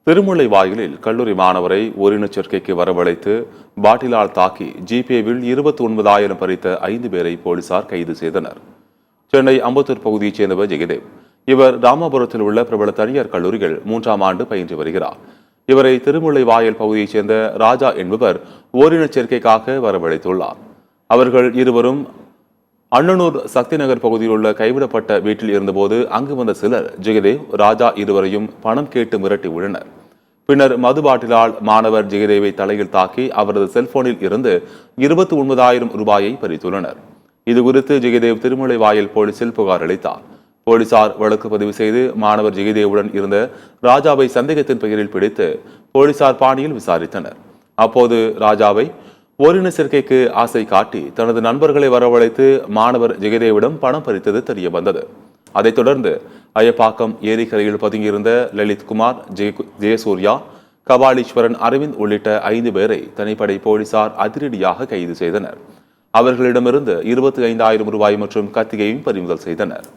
திருமுல்லை வாயிலில் கல்லூரி மாணவரை ஓரினச் சேர்க்கைக்கு வரவழைத்து பாட்டிலால் தாக்கி ஜிபேவில் 29,000 பறித்த 5 பேரை போலீசார் கைது செய்தனர். சென்னை அம்பத்தூர் பகுதியைச் சேர்ந்தவர் ஜெகதேவ். இவர் ராமபுரத்தில் உள்ள பிரபல தனியார் கல்லூரிகள் 3ஆம் ஆண்டு பயின்று வருகிறார். இவரை திருமுல்லை வாயில் பகுதியைச் சேர்ந்த ராஜா என்பவர் ஓரினச் சேர்க்கைக்காக வரவழைத்துள்ளார். அவர்கள் இருவரும் அண்ணனூர் சக்தி நகர் பகுதியில் உள்ள கைவிடப்பட்ட வீட்டில் இருந்தபோது அங்கு வந்த சிலர் ஜெகதேவ், ராஜா இருவரையும் பணம் கேட்டு மிரட்டி உள்ளனர். பின்னர் மது பாட்டிலால் மாணவர் ஜெகதேவை தலையில் தாக்கி அவரது செல்போனில் இருந்து 29,000 ரூபாயை பறித்துள்ளனர். இதுகுறித்து ஜெகதேவ் திருமுல்லை வாயில் போலீசில் புகார் அளித்தார். போலீசார் வழக்கு பதிவு செய்து மாணவர் ஜெகதேவுடன் இருந்த ராஜாவை சந்தேகத்தின் பெயரில் பிடித்து போலீசார் பாணியில் விசாரித்தனர். அப்போது ராஜாவை ஓரின சேர்க்கைக்கு ஆசை காட்டி தனது நண்பர்களை வரவழைத்து மாணவர் ஜெகதேவிடம் பணம் பறித்தது தெரிய வந்தது. அதைத் தொடர்ந்து அயப்பாக்கம் ஏரிக்கரையில் பதுங்கியிருந்த லலித்குமார், ஜெயசூர்யா, கபாலீஸ்வரன், அரவிந்த் உள்ளிட்ட 5 பேரை தனிப்படை போலீசார் அதிரடியாக கைது செய்தனர். அவர்களிடமிருந்து 25,000 ரூபாய் மற்றும் கத்தியையும் பறிமுதல் செய்தனர்.